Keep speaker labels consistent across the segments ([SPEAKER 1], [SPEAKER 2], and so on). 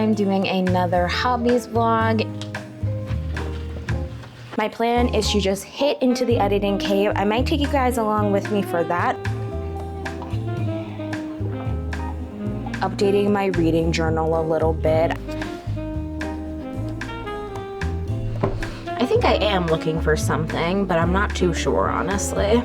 [SPEAKER 1] I'm doing another hobbies vlog. My plan is to just hit into the editing cave. I might take you guys along with me for that. Updating my reading journal a little bit. I think I am looking for something, but I'm not too sure, honestly.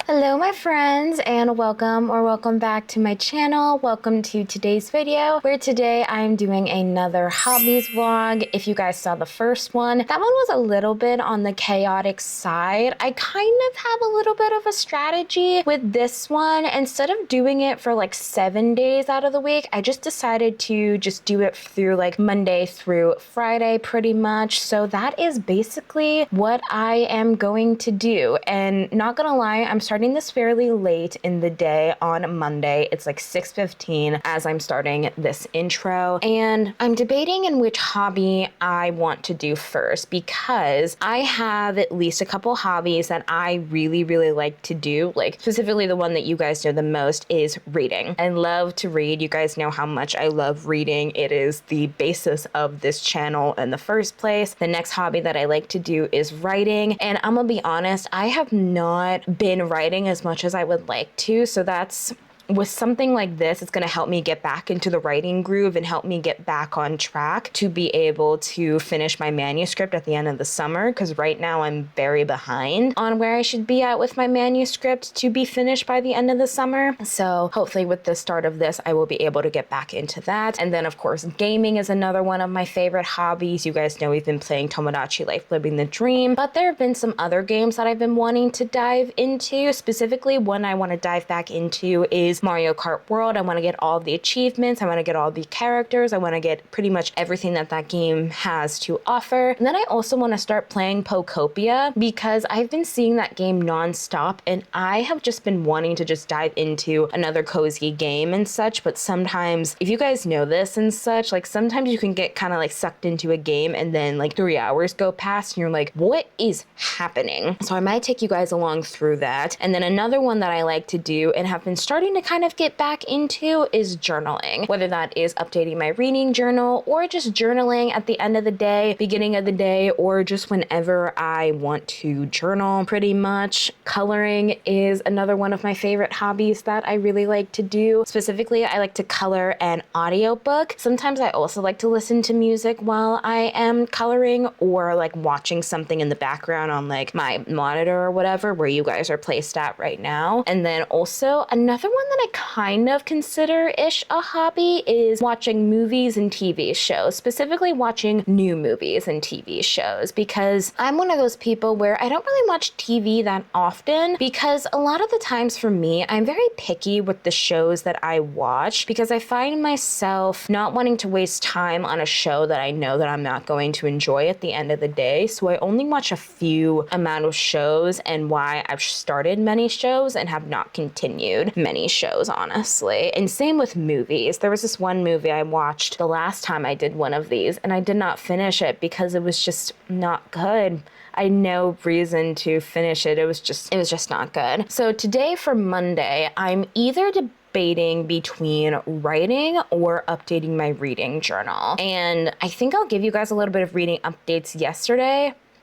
[SPEAKER 1] Hello my friends, and welcome back to my channel. Welcome to today's video, where today I'm doing another hobbies vlog. If you guys saw the first one, that one was a little bit on the chaotic side. I kind of have a little bit of a strategy with this one. Instead of doing it for like 7 days out of the week, I just decided to just do it through like Monday through Friday pretty much. So that is basically what I am going to do. And not gonna lie, I'm starting this fairly late in the day on Monday. It's like 6:15 as I'm starting this intro, and I'm debating in which hobby I want to do first, because I have at least a couple hobbies that I really like to do. Like specifically the one that you guys know the most is reading. I love to read. You guys know how much I love reading. It is the basis of this channel in the first place. The next hobby that I like to do is writing, and I'm gonna be honest, I have not been writing as much as I would like to. So that's, with something like this, it's going to help me get back into the writing groove and help me get back on track to be able to finish my manuscript at the end of the summer, because right now I'm very behind on where I should be at with my manuscript to be finished by the end of the summer. So hopefully with the start of this, I will be able to get back into that. And then of course, gaming is another one of my favorite hobbies. You guys know we've been playing Tomodachi Life Living the Dream, but there have been some other games that I've been wanting to dive into. Specifically, one I want to dive back into is Mario Kart World. I want to get all of the achievements. I want to get all the characters. I want to get pretty much everything that that game has to offer. And then I also want to start playing Pokopia, because I've been seeing that game nonstop, and I have just been wanting to just dive into another cozy game and such. But sometimes, if you guys know this and such, like sometimes you can get kind of like sucked into a game and then like 3 hours go past and you're like, what is happening? So I might take you guys along through that. And then another one that I like to do and have been starting to kind of get back into is journaling, whether that is updating my reading journal or just journaling at the end of the day, beginning of the day, or just whenever I want to journal. Pretty much coloring is another one of my favorite hobbies that I really like to do. Specifically, I like to color an audiobook. Sometimes I also like to listen to music while I am coloring, or like watching something in the background on like my monitor or whatever, where you guys are placed at right now. And then also another one that I kind of consider-ish a hobby is watching movies and TV shows, specifically watching new movies and TV shows, because I'm one of those people where I don't really watch TV that often, because a lot of the times for me, I'm very picky with the shows that I watch, because I find myself not wanting to waste time on a show that I know that I'm not going to enjoy at the end of the day. So I only watch a few amount of shows, and why I've started many shows and have not continued many shows, honestly. And same with movies. There was this one movie I watched the last time I did one of these, and I did not finish it because it was just not good. I had no reason to finish it. It was just not good. So today for Monday, I'm either debating between writing or updating my reading journal. And I think I'll give you guys a little bit of reading updates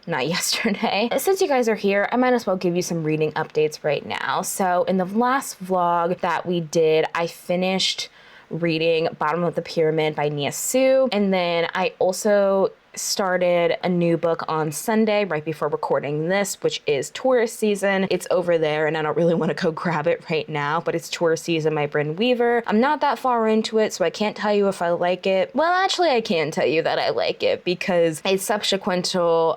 [SPEAKER 1] not yesterday. Since you guys are here, I might as well give you some reading updates right now. So in the last vlog that we did, I finished reading Bottom of the Pyramid by Nia Sue. And then I also started a new book on Sunday right before recording this, which is Tourist Season. It's over there and I don't really want to go grab it right now, but it's Tourist Season by Bryn Weaver. I'm not that far into it, so I can't tell you if I like it. Well, actually I can tell you that I like it, because it's subsequent to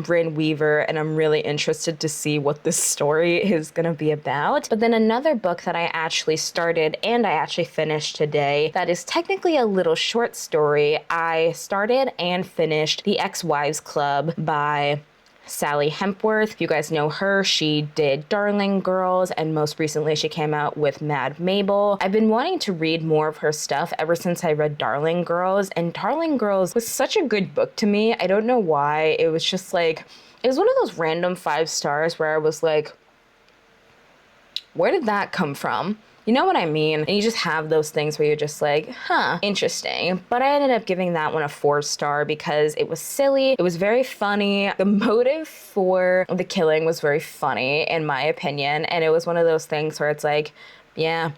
[SPEAKER 1] Bryn Weaver, and I'm really interested to see what this story is gonna be about. But then another book that I actually started and I actually finished today, that is technically a little short story. I started and finished The Ex-Wives Club by Sally Hempworth. If you guys know her, she did Darling Girls, and most recently she came out with Mad Mabel. I've been wanting to read more of her stuff ever since I read Darling Girls, and Darling Girls was such a good book to me. I don't know why. It was just like, it was one of those random 5 stars where I was like, where did that come from? You know what I mean? And you just have those things where you're just like, huh, interesting. But I ended up giving that one a 4-star because it was silly. It was very funny. The motive for the killing was very funny, in my opinion. And it was one of those things where it's like, yeah,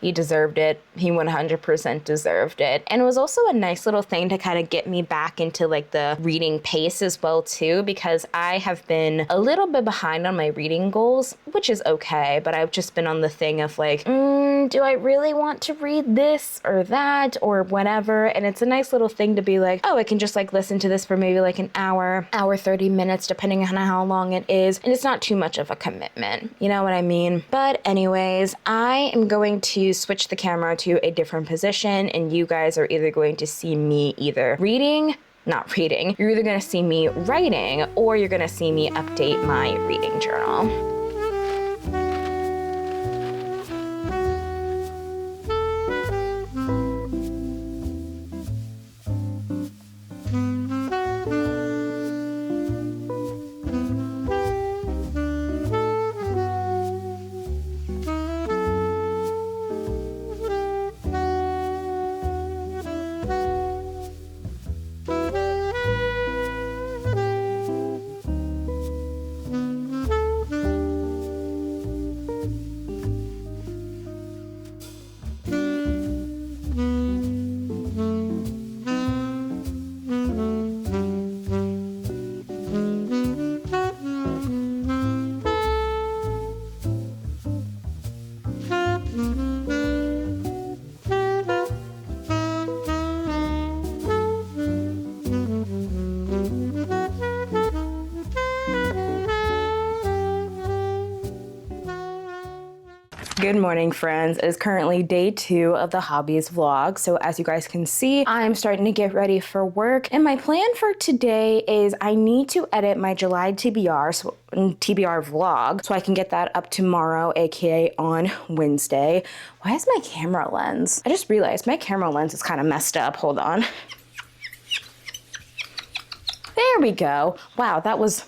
[SPEAKER 1] he deserved it. He 100% deserved it. And it was also a nice little thing to kind of get me back into like the reading pace as well too, because I have been a little bit behind on my reading goals, which is okay, but I've just been on the thing of like, do I really want to read this or that or whatever? And it's a nice little thing to be like, oh, I can just like listen to this for maybe like an hour, 30 minutes, depending on how long it is. And it's not too much of a commitment. You know what I mean? But anyways, I am going to switch the camera to a different position, and you guys are either going to see me either not reading, you're either going to see me writing, or you're going to see me update my reading journal. Good morning, friends. It is currently day 2 of the hobbies vlog. So as you guys can see, I'm starting to get ready for work. And my plan for today is I need to edit my July TBR vlog so I can get that up tomorrow, aka on Wednesday. Why is my camera lens? I just realized my camera lens is kind of messed up. Hold on. There we go. Wow, that was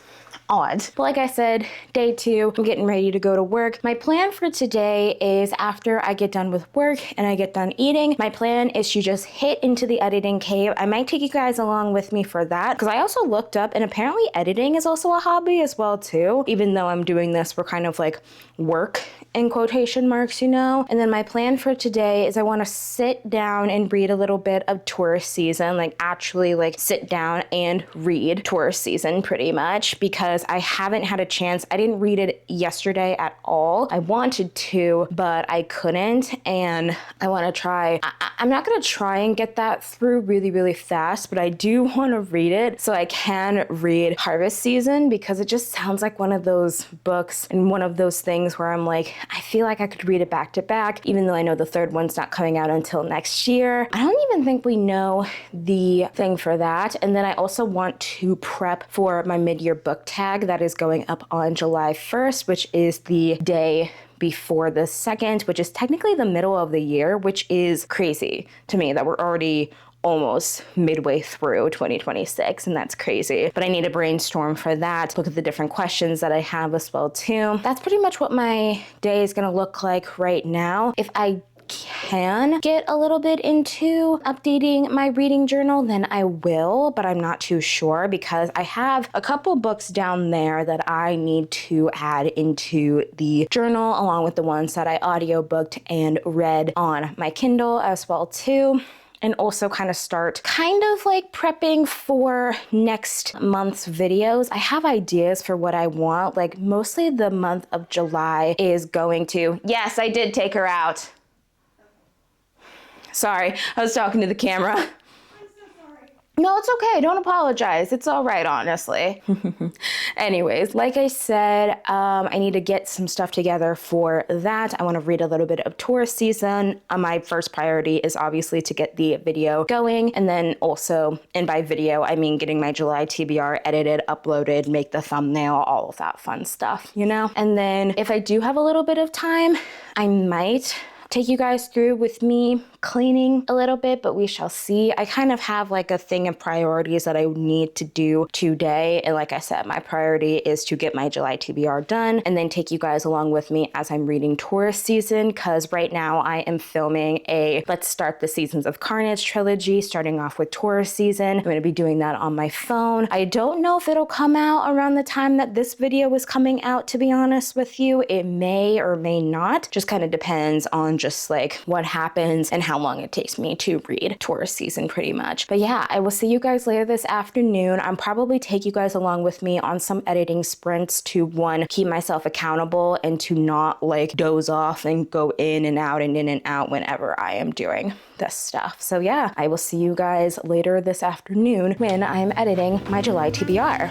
[SPEAKER 1] odd. But like I said, day 2, I'm getting ready to go to work. My plan for today is after I get done with work and I get done eating, my plan is to just hit into the editing cave. I might take you guys along with me for that because I also looked up and apparently editing is also a hobby as well too, even though I'm doing this for kind of like work in quotation marks, you know? And then my plan for today is I want to sit down and read a little bit of tourist season, like actually like sit down and read tourist season pretty much, because I haven't had a chance. I didn't read it yesterday at all. I wanted to, but I couldn't. And I want to try. I'm not going to try and get that through really, really fast, but I do want to read it so I can read harvest season, because it just sounds like one of those books and one of those things where I'm like, I feel like I could read it back to back, even though I know the third one's not coming out until next year. I don't even think we know the thing for that. And then I also want to prep for my mid-year book tag that is going up on July 1st, which is the day before the 2nd, which is technically the middle of the year, which is crazy to me that we're already almost midway through 2026, and that's crazy. But I need to brainstorm for that, look at the different questions that I have as well too. That's pretty much what my day is gonna look like right now. If I can get a little bit into updating my reading journal, then I will, but I'm not too sure because I have a couple books down there that I need to add into the journal, along with the ones that I audiobooked and read on my Kindle as well too. And also kind of start kind of like prepping for next month's videos. I have ideas for what I want. Like mostly the month of July is going to, yes, I did take her out. Sorry, I was talking to the camera. I'm so sorry. No, it's okay. Don't apologize. It's all right, honestly. Anyways, like I said, I need to get some stuff together for that. I want to read a little bit of tourist season. My first priority is obviously to get the video going. And then also, and by video, I mean getting my July TBR edited, uploaded, make the thumbnail, all of that fun stuff, you know? And then if I do have a little bit of time, I might take you guys through with me cleaning a little bit, but we shall see. I kind of have like a thing of priorities that I need to do today. And like I said, my priority is to get my July TBR done and then take you guys along with me as I'm reading Taurus season, because right now I am filming a Let's Start the Seasons of Carnage trilogy, starting off with Taurus season. I'm going to be doing that on my phone. I don't know if it'll come out around the time that this video is coming out, to be honest with you. It may or may not. Just kind of depends on just like what happens and how long it takes me to read Taurus season pretty much. But yeah, I will see you guys later this afternoon. I'm probably take you guys along with me on some editing sprints to, one, keep myself accountable and to not like doze off and go in and out and in and out whenever I am doing this stuff. So yeah, I will see you guys later this afternoon when I'm editing my July TBR.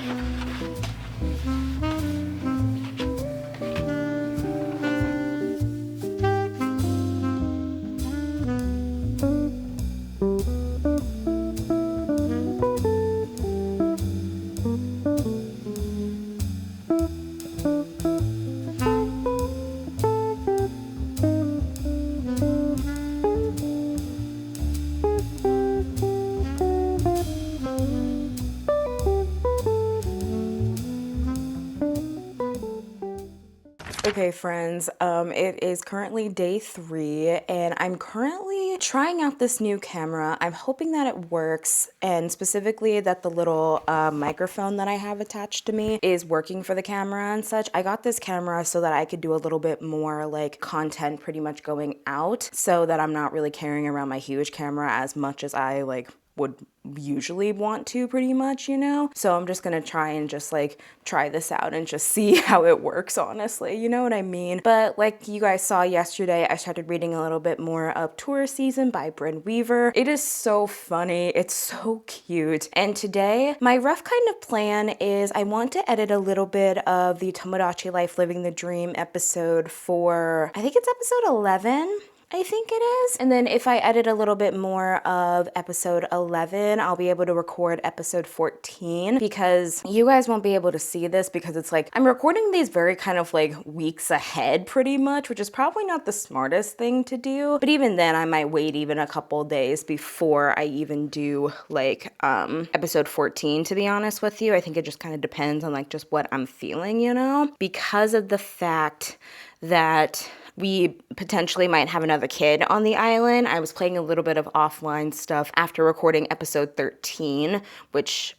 [SPEAKER 1] Okay, friends, it is currently day 3 and I'm currently trying out this new camera. I'm hoping that it works, and specifically that the little microphone that I have attached to me is working for the camera and such. I got this camera so that I could do a little bit more like content pretty much going out, so that I'm not really carrying around my huge camera as much as I like would usually want to, pretty much, you know? So I'm just gonna try and just like try this out and just see how it works, honestly, you know what I mean? But like you guys saw yesterday, I started reading a little bit more of Taurus Season by Bryn Weaver. It is so funny, it's so cute. And today, my rough kind of plan is I want to edit a little bit of the Tomodachi Life Living the Dream episode for, I think it's episode 11. I think it is. And then if I edit a little bit more of episode 11, I'll be able to record episode 14, because you guys won't be able to see this because it's like, I'm recording these very kind of like weeks ahead pretty much, which is probably not the smartest thing to do. But even then I might wait even a couple days before I even do like episode 14, to be honest with you. I think it just kind of depends on like just what I'm feeling, you know, because of the fact that we potentially might have another kid on the island. I was playing a little bit of offline stuff after recording episode 13, which,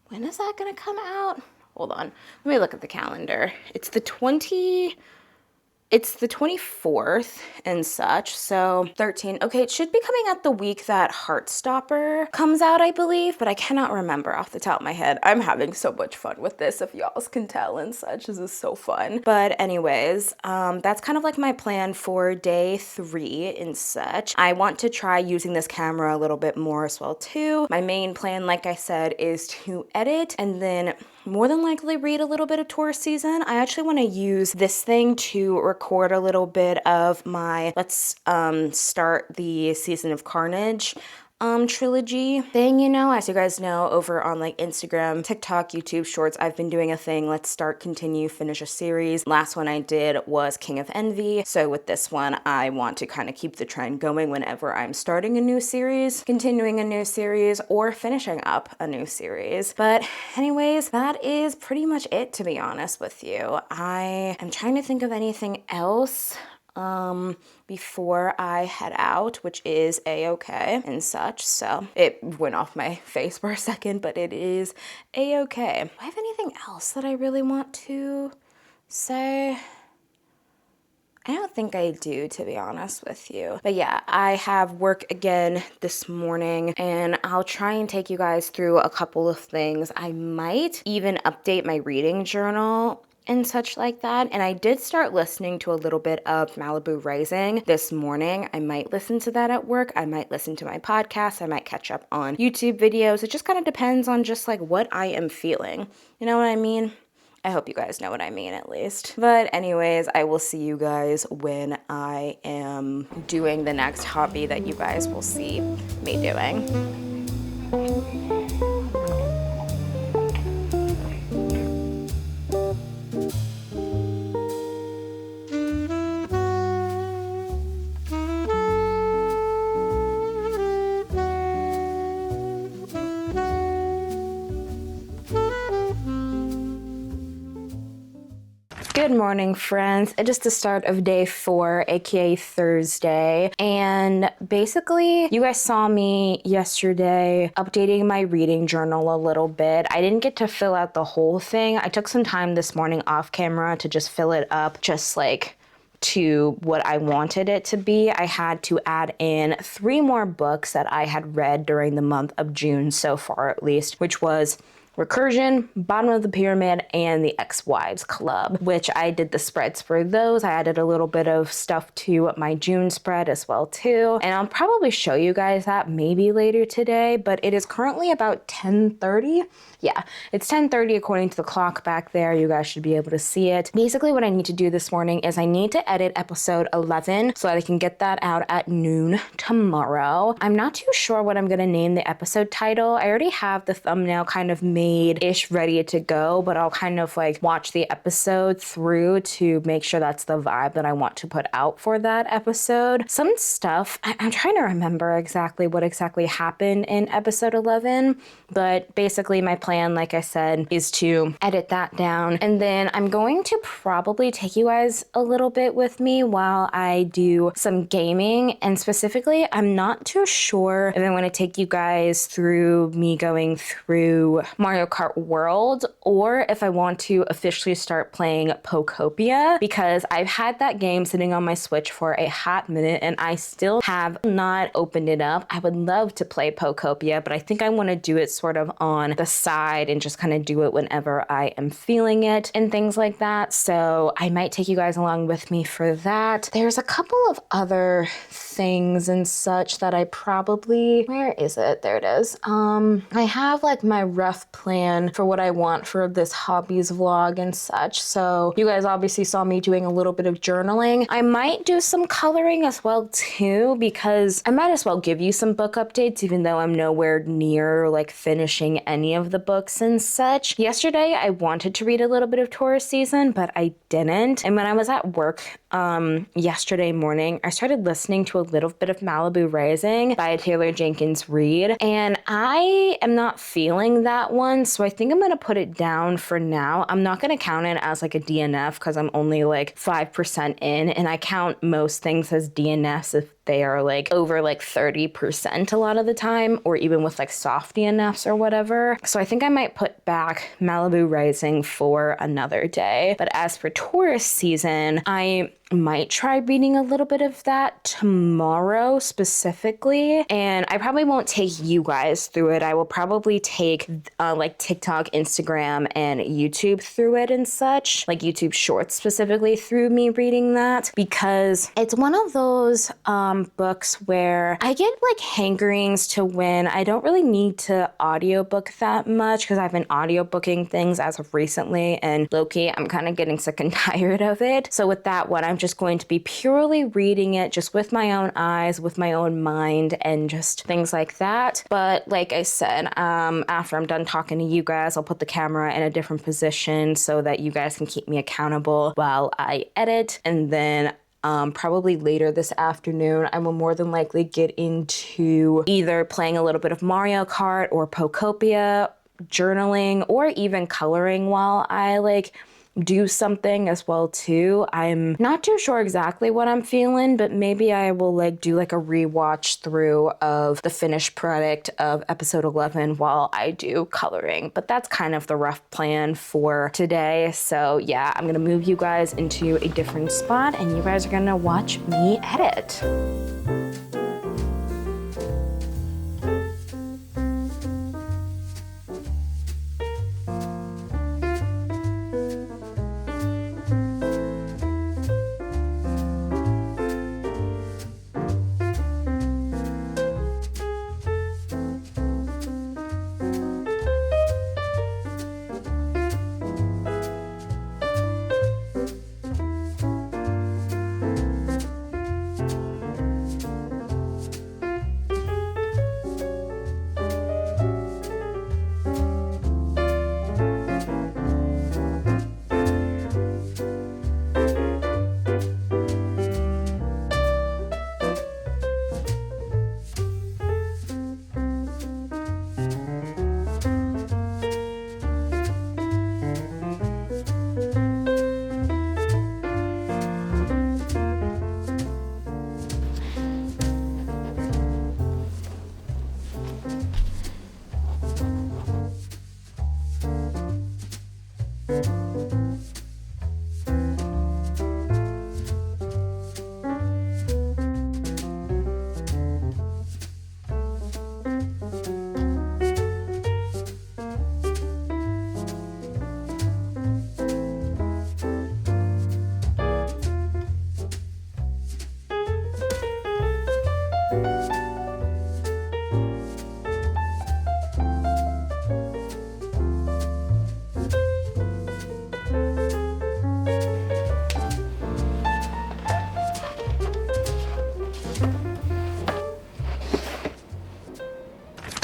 [SPEAKER 1] when is that gonna come out? Hold on, let me look at the calendar. It's the 24th and such, so 13. Okay, it should be coming out the week that Heartstopper comes out, I believe, but I cannot remember off the top of my head. I'm having so much fun with this, if y'all can tell and such. This is so fun. But anyways, that's kind of like my plan for day 3 and such. I want to try using this camera a little bit more as well too. My main plan, like I said, is to edit and then more than likely read a little bit of Taurus season. I actually want to use this thing to record a little bit of my Let's Start the Season of Carnage trilogy thing, you know. As you guys know, over on like Instagram, TikTok, YouTube Shorts, I've been doing a thing, let's start, continue, finish a series. Last one I did was King of Envy. So with this one, I want to kind of keep the trend going whenever I'm starting a new series, continuing a new series, or finishing up a new series. But anyways, that is pretty much it, to be honest with you. I am trying to think of anything else before I head out, which is a-okay and such. So it went off my face for a second, but it is a-okay. Do I have anything else that I really want to say? I don't think I do, to be honest with you. But yeah, I have work again this morning and I'll try and take you guys through a couple of things. I might even update my reading journal and such like that. And I did start listening to a little bit of Malibu Rising this morning. I might listen to that at work. I might listen to my podcast. I might catch up on YouTube videos. It just kind of depends on just like what I am feeling. You know what I mean? I hope you guys know what I mean at least. But anyways, I will see you guys when I am doing the next hobby that you guys will see me doing. morning, friends. It is the start of day 4, aka Thursday. And basically, you guys saw me yesterday updating my reading journal a little bit. I didn't get to fill out the whole thing. I took some time this morning off camera to just fill it up, just like to what I wanted it to be. I had to add in 3 more books that I had read during the month of June so far, at least, which was Recursion, Bottom of the Pyramid, and the Ex-Wives Club, which I did the spreads for those. I added a little bit of stuff to my June spread as well too. And I'll probably show you guys that maybe later today, but it is currently about 10:30. Yeah, it's 10:30 according to the clock back there. You guys should be able to see it. Basically what I need to do this morning is I need to edit episode 11 so that I can get that out at noon tomorrow. I'm not too sure what I'm gonna name the episode title. I already have the thumbnail kind of made-ish, ready to go, but I'll kind of like watch the episode through to make sure that's the vibe that I want to put out for that episode. Some stuff, I'm trying to remember exactly what exactly happened in episode 11, but basically my plan, like I said, is to edit that down, and then I'm going to probably take you guys a little bit with me while I do some gaming, and specifically, I'm not too sure if I'm going to take you guys through me going through Mario Kart World, or if I want to officially start playing Pokopia, because I've had that game sitting on my Switch for a hot minute and I still have not opened it up. I would love to play Pokopia, but I think I want to do it sort of on the side and just kind of do it whenever I am feeling it and things like that. So I might take you guys along with me for that. There's a couple of other things and such that I probably, where is it? There it is. I have like my rough plan for what I want for this hobbies vlog and such. So you guys obviously saw me doing a little bit of journaling. I might do some coloring as well too, because I might as well give you some book updates, even though I'm nowhere near like finishing any of the books and such. Yesterday, I wanted to read a little bit of Taurus season, but I didn't. And when I was at work yesterday morning, I started listening to a little bit of Malibu Rising by Taylor Jenkins Reid, and I am not feeling that one, so I think I'm gonna put it down for now. I'm not gonna count it as like a DNF because I'm only like 5% in, and I count most things as DNFs if they are like over like 30% a lot of the time, or even with like soft DNFs or whatever. So I think I might put back Malibu Rising for another day. But as for Taurus season, I might try reading a little bit of that tomorrow specifically, and I probably won't take you guys through it. I will probably take like TikTok, Instagram, and YouTube through it and such, like YouTube Shorts specifically through me reading that, because it's one of those books where I get like hankerings to when I don't really need to audiobook that much, because I've been audiobooking things as of recently, and low-key, I'm kind of getting sick and tired of it. So with that one, I'm just going to be purely reading it just with my own eyes, with my own mind, and just things like that. But like I said, after I'm done talking to you guys, I'll put the camera in a different position so that you guys can keep me accountable while I edit, and then probably later this afternoon, I will more than likely get into either playing a little bit of Mario Kart or Pokopia, journaling, or even coloring while I like do something as well too. I'm not too sure exactly what I'm feeling, but maybe I will like do like a rewatch through of the finished product of episode 11 while I do coloring. But that's kind of the rough plan for today. So yeah, I'm gonna move you guys into a different spot and you guys are gonna watch me edit.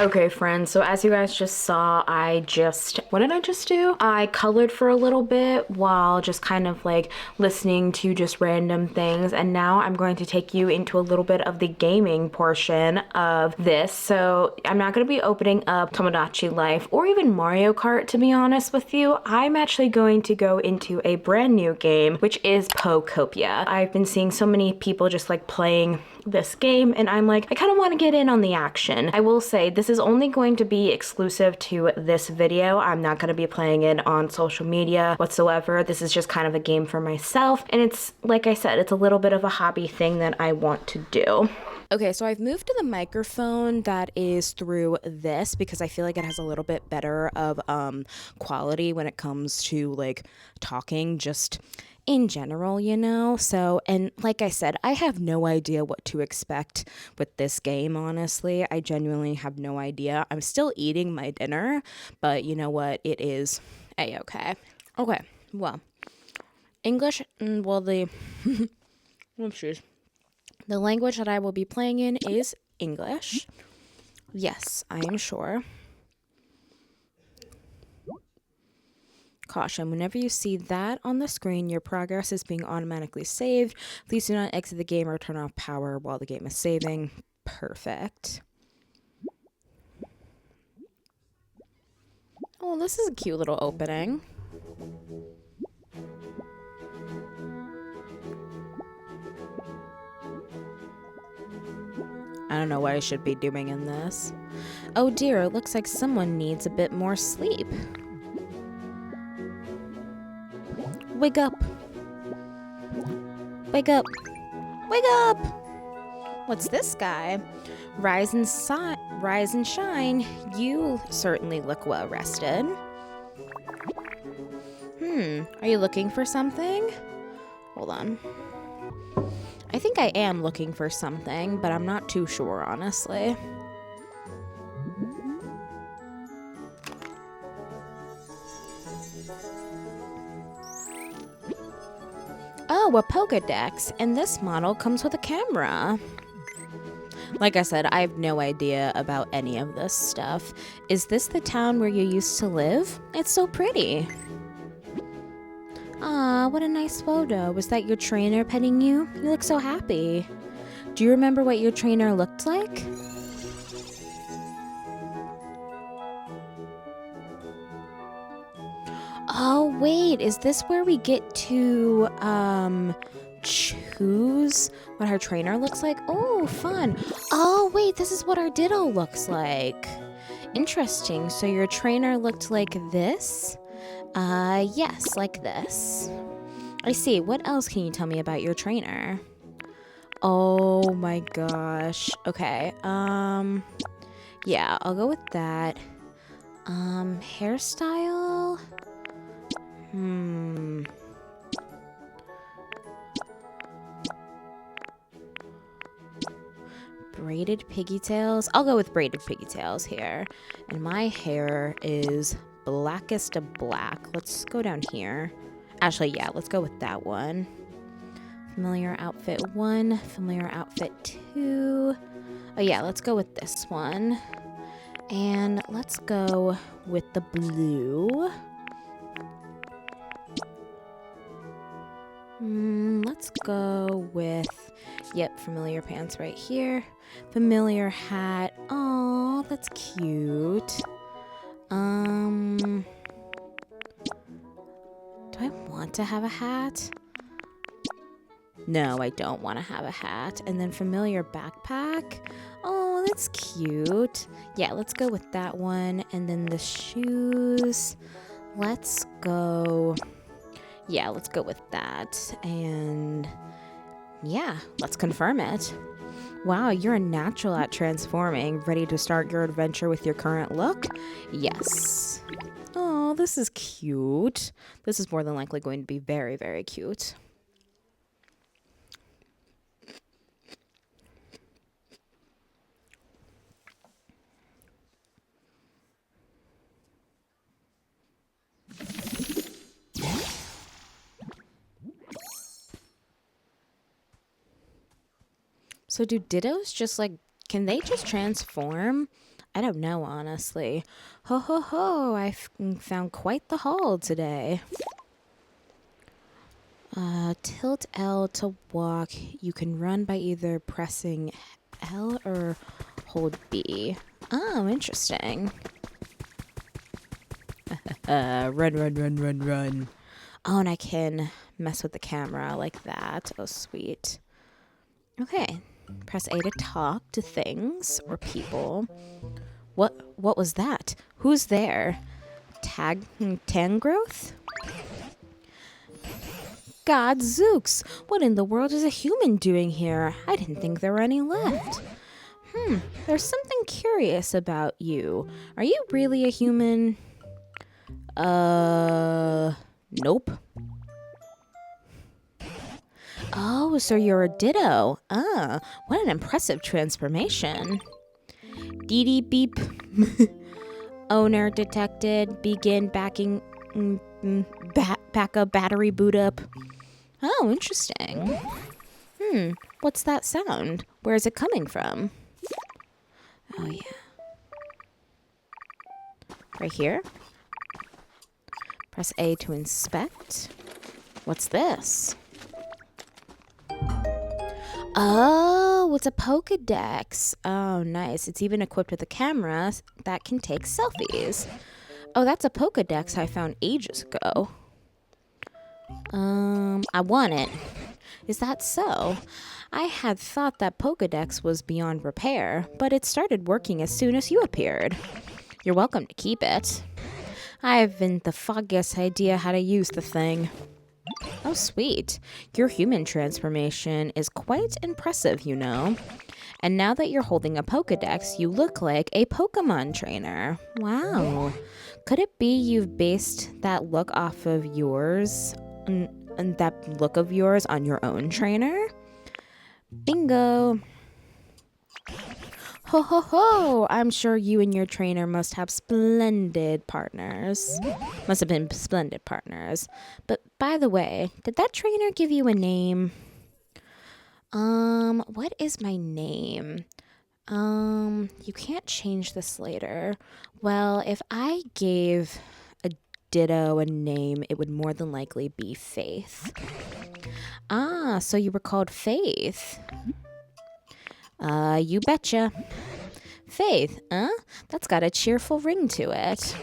[SPEAKER 1] Okay, friends, so as you guys just saw, what did I just do? I colored for a little bit while just kind of like listening to just random things, and now I'm going to take you into a little bit of the gaming portion of this. So I'm not going to be opening up Tomodachi Life or even Mario Kart, to be honest with you. I'm actually going to go into a brand new game, which is Pokopia. I've been seeing so many people just like playing this game, and I'm like, I kind of want to get in on the action. I will say this is only going to be exclusive to this video. I'm not going to be playing it on social media whatsoever. This is just kind of a game for myself, and it's, like I said, it's a little bit of a hobby thing that I want to do. Okay, so I've moved to the microphone that is through this because I feel like it has a little bit better of quality when it comes to like talking just in general, you know? So, and like I said, I have no idea what to expect with this game, honestly. I genuinely have no idea. I'm still eating my dinner, but you know what? It is a-okay. Okay, well, English, well, the language that I will be playing in is English. Yes, I am sure. Caution, whenever you see that on the screen, your progress is being automatically saved. Please do not exit the game or turn off power while the game is saving. Perfect. Oh, this is a cute little opening. I don't know what I should be doing in this. Oh dear, it looks like someone needs a bit more sleep. Wake up. Wake up. Wake up! What's this guy? Rise and shine. You certainly look well rested. Are you looking for something? Hold on. I think I am looking for something, but I'm not too sure, honestly. Oh, a Pokédex, and this model comes with a camera. Like I said, I have no idea about any of this stuff. Is this the town where you used to live? It's so pretty. Ah, what a nice photo. Was that your trainer petting you? You look so happy. Do you remember what your trainer looked like? Oh, wait, is this where we get to, choose what our trainer looks like? Oh, fun. Oh, wait, this is what our Ditto looks like. Interesting. So your trainer looked like this? Yes, like this. I see. What else can you tell me about your trainer? Oh my gosh. Okay. Yeah, I'll go with that. Hairstyle? Braided pigtails? I'll go with braided pigtails here. And my hair is blackest of black. Let's go down here. Actually, yeah, let's go with that one. Familiar outfit 1, familiar outfit 2. Oh yeah, let's go with this one. And let's go with the blue. Let's go with, yep, familiar pants right here. Familiar hat. Oh, that's cute. Do I want to have a hat? No, I don't want to have a hat. And then familiar backpack. Oh, that's cute. Yeah, let's go with that one. And then the shoes. Let's go. Yeah, let's go with that. And yeah, let's confirm it. Wow, you're a natural at transforming. Ready to start your adventure with your current look? Yes. Oh, this is cute. This is more than likely going to be very, very cute. So do Dittos just like, can they just transform? I don't know, honestly. Ho ho ho, found quite the haul today. Tilt L to walk. You can run by either pressing L or hold B. Oh, interesting. Run. Oh, and I can mess with the camera like that. Oh, sweet. Okay. Press A to talk to things or people. What was that? Who's there? Tangrowth? God zooks! What in the world is a human doing here? I didn't think there were any left. There's something curious about you. Are you really a human? Nope. Oh, so you're a ditto. What an impressive transformation. Dee dee beep. Owner detected. Begin backing. Back up, battery boot up. Oh, interesting. What's that sound? Where is it coming from? Oh, yeah. Right here. Press A to inspect. What's this? Oh, it's a Pokedex. Oh, nice. It's even equipped with a camera that can take selfies. Oh, that's a Pokedex I found ages ago. I want it. Is that so? I had thought that Pokedex was beyond repair, but it started working as soon as you appeared. You're welcome to keep it. I haven't the foggiest idea how to use the thing. Oh, sweet. Your human transformation is quite impressive, you know. And now that you're holding a Pokedex, you look like a Pokemon trainer. Wow. Could it be you've based that look off of yours, and that look of yours on your own trainer? Bingo. Ho ho ho! I'm sure you and your trainer must have splendid partners. Must have been splendid partners. But by the way, did that trainer give you a name? What is my name? You can't change this later. Well, if I gave a ditto a name, it would more than likely be Faith. Ah, so you were called Faith. You betcha. Faith, That's got a cheerful ring to it.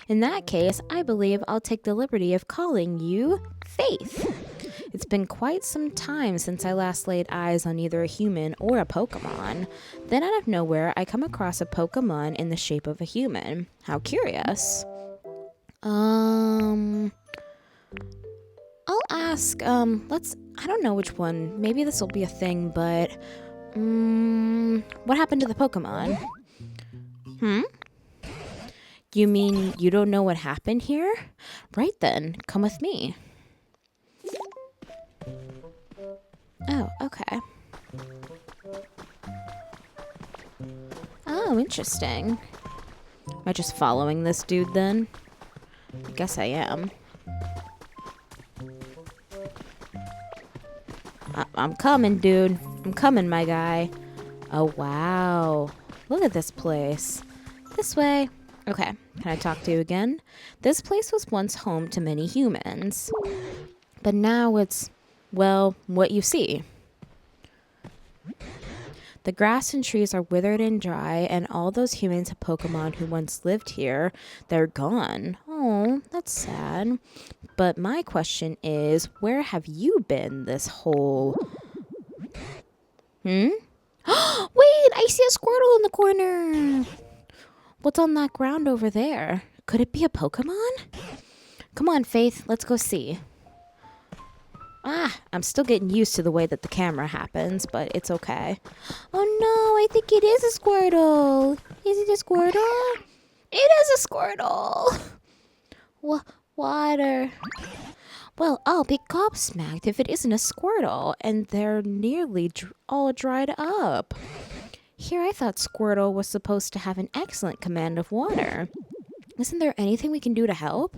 [SPEAKER 1] In that case, I believe I'll take the liberty of calling you Faith. It's been quite some time since I last laid eyes on either a human or a Pokemon. Then out of nowhere, I come across a Pokemon in the shape of a human. How curious. I'll ask, I don't know which one. Maybe this will be a thing, but... what happened to the Pokemon? You mean you don't know what happened here? Right then, come with me. Oh, okay. Oh, interesting. Am I just following this dude then? I guess I am. I'm coming, dude. I'm coming, my guy. Oh, wow. Look at this place. This way. Okay, can I talk to you again? This place was once home to many humans. But now it's, well, what you see. The grass and trees are withered and dry, and all those humans and Pokemon who once lived here, they're gone. Oh, that's sad. But my question is, where have you been this whole... Wait, I see a Squirtle in the corner. What's on that ground over there? Could it be a Pokemon? Come on, Faith, let's go see. I'm still getting used to the way that the camera happens, but it's okay. Oh no, I think it is a Squirtle. Is it a Squirtle? It is a Squirtle. Water. Well, I'll be gobsmacked if it isn't a Squirtle, and they're nearly all dried up. Here I thought Squirtle was supposed to have an excellent command of water. Isn't there anything we can do to help?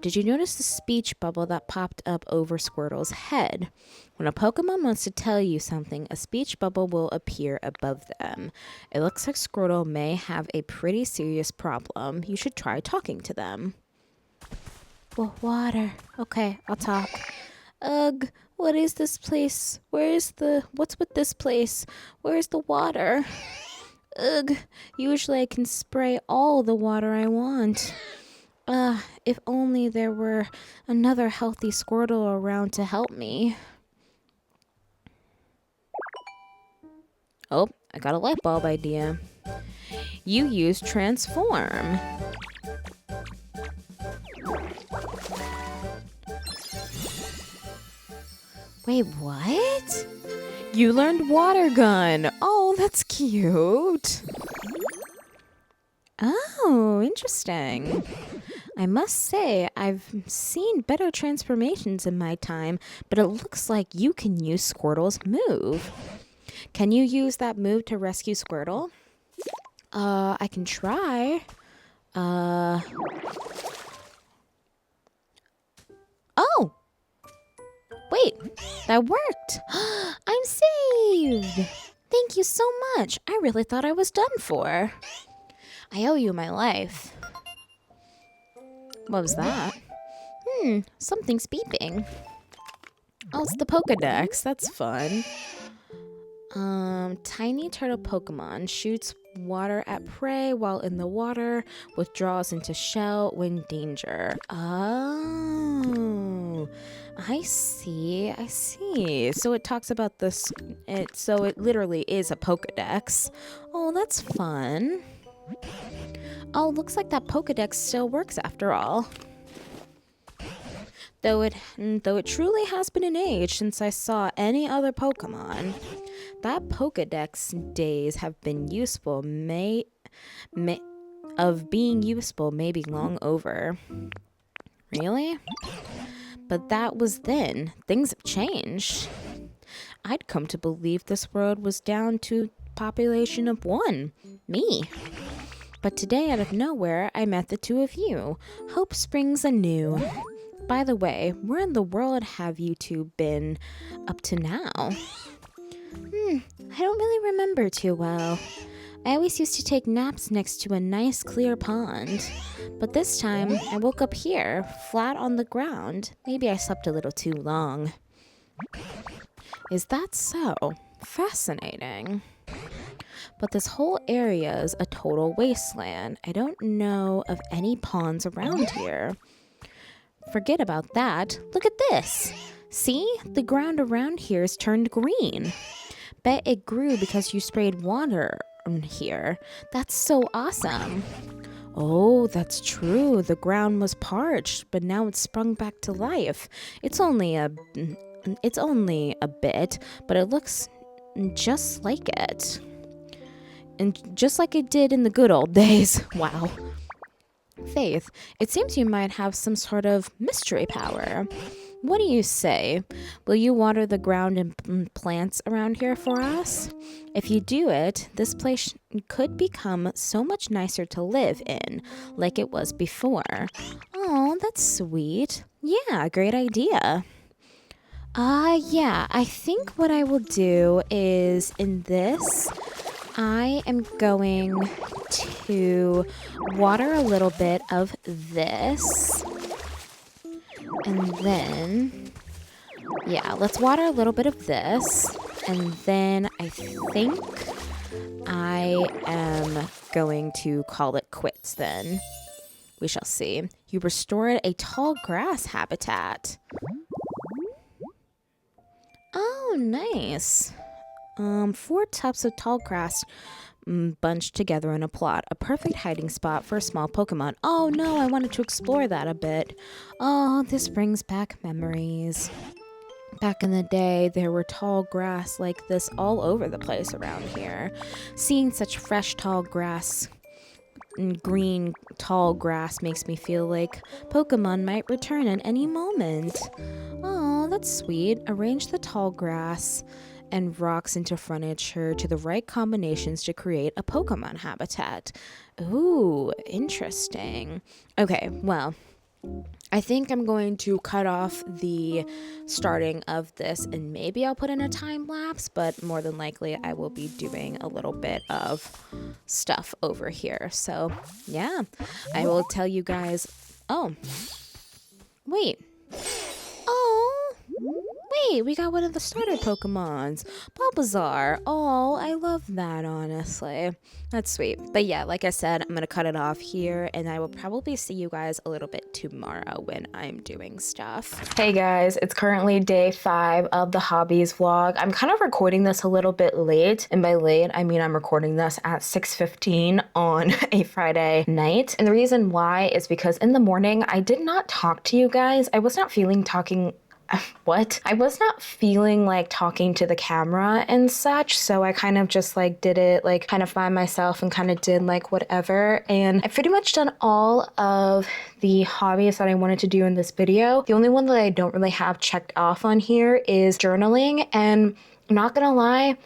[SPEAKER 1] Did you notice the speech bubble that popped up over Squirtle's head? When a Pokemon wants to tell you something, a speech bubble will appear above them. It looks like Squirtle may have a pretty serious problem. You should try talking to them. Well, water. Okay, I'll talk. Ugh, what is this place? What's with this place? Where's the water? Ugh, usually I can spray all the water I want. If only there were another healthy Squirtle around to help me. Oh, I got a light bulb idea. You use transform. Wait, what? You learned water gun. Oh, that's cute. Oh, interesting. I must say, I've seen better transformations in my time, but it looks like you can use Squirtle's move. Can you use that move to rescue Squirtle? I can try. Oh! Wait, that worked. I'm saved. Thank you so much. I really thought I was done for. I owe you my life. What was that? Something's beeping. Oh, it's the Pokedex. That's fun. Tiny turtle Pokemon shoots water at prey while in the water, withdraws into shell when danger. Oh, I see. So it talks about this. So it literally is a Pokedex. Oh, that's fun. Oh, looks like that Pokedex still works after all. Though it truly has been an age since I saw any other Pokemon. That Pokedex days have been useful, may be long over. Really? But that was then. Things have changed. I'd come to believe this world was down to population of 1, me. But today, out of nowhere, I met the two of you. Hope springs anew. By the way, where in the world have you two been up to now? I don't really remember too well. I always used to take naps next to a nice clear pond. But this time, I woke up here, flat on the ground. Maybe I slept a little too long. Is that so? Fascinating. But this whole area is a total wasteland. I don't know of any ponds around here. Forget about that. Look at this. See? The ground around here is turned green. Bet it grew because you sprayed water on here. That's so awesome. Oh, that's true. The ground was parched, but now it's sprung back to life. It's only a bit, but it looks just like it. And just like it did in the good old days. Wow. Faith, it seems you might have some sort of mystery power. What do you say? Will you water the ground and plants around here for us? If you do it, this place could become so much nicer to live in, like it was before. Oh, that's sweet. Yeah, great idea. Yeah, I think what I will do is in this, I am going to water a little bit of this. And then, yeah, let's water a little bit of this. And then I think I am going to call it quits then. We shall see. You restored a tall grass habitat. Oh, nice. 4 tufts of tall grass bunched together in a plot. A perfect hiding spot for a small Pokemon. Oh no, I wanted to explore that a bit. Oh, this brings back memories. Back in the day, there were tall grass like this all over the place around here. Seeing such fresh tall grass and green tall grass makes me feel like Pokemon might return at any moment. Oh, that's sweet. Arrange the tall grass and rocks into furniture to the right combinations to create a Pokemon habitat. Ooh, interesting. Okay, well, I think I'm going to cut off the starting of this and maybe I'll put in a time lapse, but more than likely I will be doing a little bit of stuff over here. So yeah, I will tell you guys. Oh, wait. Oh, wait, we got one of the starter Pokemons, Bulbasaur. Oh, I love that, honestly. That's sweet. But yeah, like I said, I'm going to cut it off here, and I will probably see you guys a little bit tomorrow when I'm doing stuff. Hey guys, it's currently day 5 of the hobbies vlog. I'm kind of recording this a little bit late, and by late, I mean I'm recording this at 6:15 on a Friday night. And the reason why is because in the morning, I did not talk to you guys. I was not feeling talking I was not feeling like talking to the camera and such, so I kind of just like did it like kind of by myself and kind of did like whatever. And I've pretty much done all of the hobbies that I wanted to do in this video. The only one that I don't really have checked off on here is journaling, and I'm not gonna lie,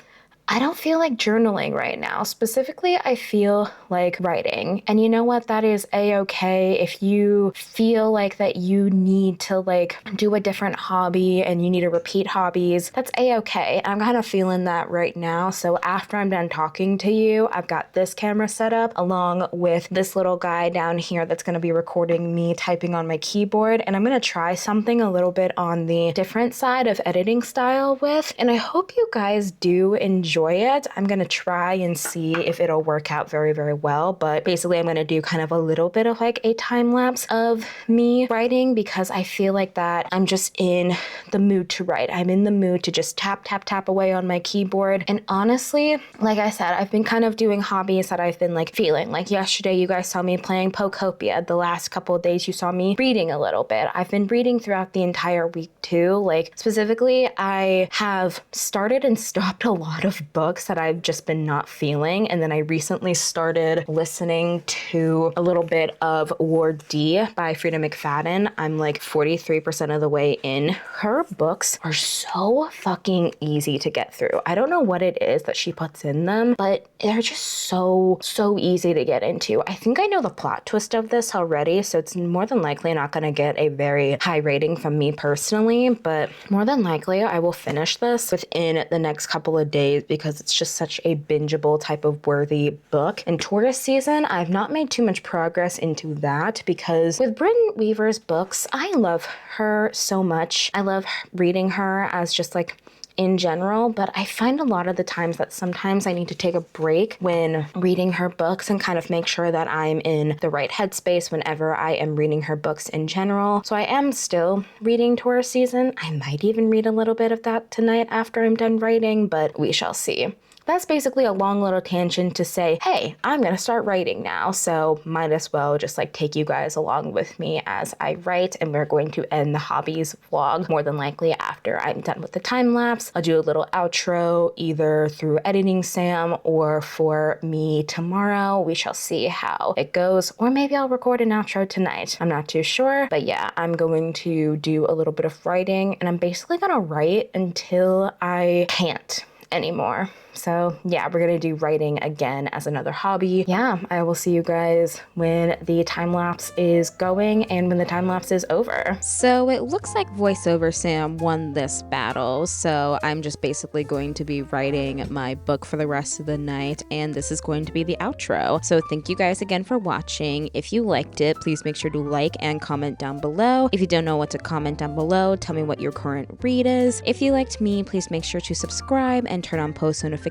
[SPEAKER 1] I don't feel like journaling right now. Specifically, I feel like writing. And you know what? That is a-okay. If you feel like that you need to like do a different hobby and you need to repeat hobbies, that's a-okay. I'm kind of feeling that right now. So after I'm done talking to you, I've got this camera set up along with this little guy down here that's going to be recording me typing on my keyboard. And I'm going to try something a little bit on the different side of editing style with. And I hope you guys do enjoy it. I'm gonna try and see if it'll work out very, very well. But basically I'm gonna do kind of a little bit of like a time lapse of me writing because I feel like that I'm just in the mood to write. I'm in the mood to just tap, tap, tap away on my keyboard. And honestly, like I said, I've been kind of doing hobbies that I've been like feeling. Like yesterday you guys saw me playing Pokopia. The last couple of days you saw me reading a little bit. I've been reading throughout the entire week too. Like specifically, I have started and stopped a lot of books that I've just been not feeling. And then I recently started listening to a little bit of Ward D by Frida McFadden. I'm like 43% of the way in. Her books are so fucking easy to get through. I don't know what it is that she puts in them, but they're just so easy to get into. I think I know the plot twist of this already, so it's more than likely not going to get a very high rating from me personally, but more than likely I will finish this within the next couple of days because it's just such a bingeable type of worthy book. And tourist season, I've not made too much progress into that because with Britton Weaver's books, I love her so much. I love reading her as just like in general, but I find a lot of the times that sometimes I need to take a break when reading her books and kind of make sure that I'm in the right headspace whenever I am reading her books in general. So I am still reading Taurus season. I might even read a little bit of that tonight after I'm done writing, but we shall see. That's basically a long little tangent to say, hey, I'm gonna start writing now, so might as well just like take you guys along with me as I write, and we're going to end the hobbies vlog more than likely after I'm done with the time lapse. I'll do a little outro either through editing Sam or for me tomorrow. We shall see how it goes, or maybe I'll record an outro tonight. I'm not too sure, but yeah, I'm going to do a little bit of writing, and I'm basically gonna write until I can't anymore. So yeah, we're gonna do writing again as another hobby. Yeah, I will see you guys when the time lapse is going and when the time lapse is over. So it looks like voiceover Sam won this battle. So I'm just basically going to be writing my book for the rest of the night, and this is going to be the outro. So thank you guys again for watching. If you liked it, please make sure to like and comment down below. If you don't know what to comment down below, tell me what your current read is. If you liked me, please make sure to subscribe and turn on post notifications.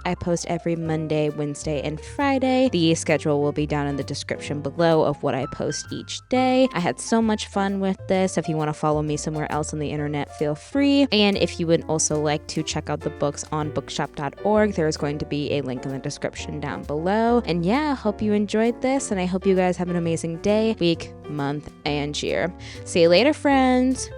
[SPEAKER 1] I post every Monday, Wednesday, and Friday. The schedule will be down in the description below of what I post each day. I had so much fun with this. If you want to follow me somewhere else on the internet, feel free. And if you would also like to check out the books on bookshop.org, there is going to be a link in the description down below. And yeah, hope you enjoyed this, and I hope you guys have an amazing day, week, month, and year. See you later, friends.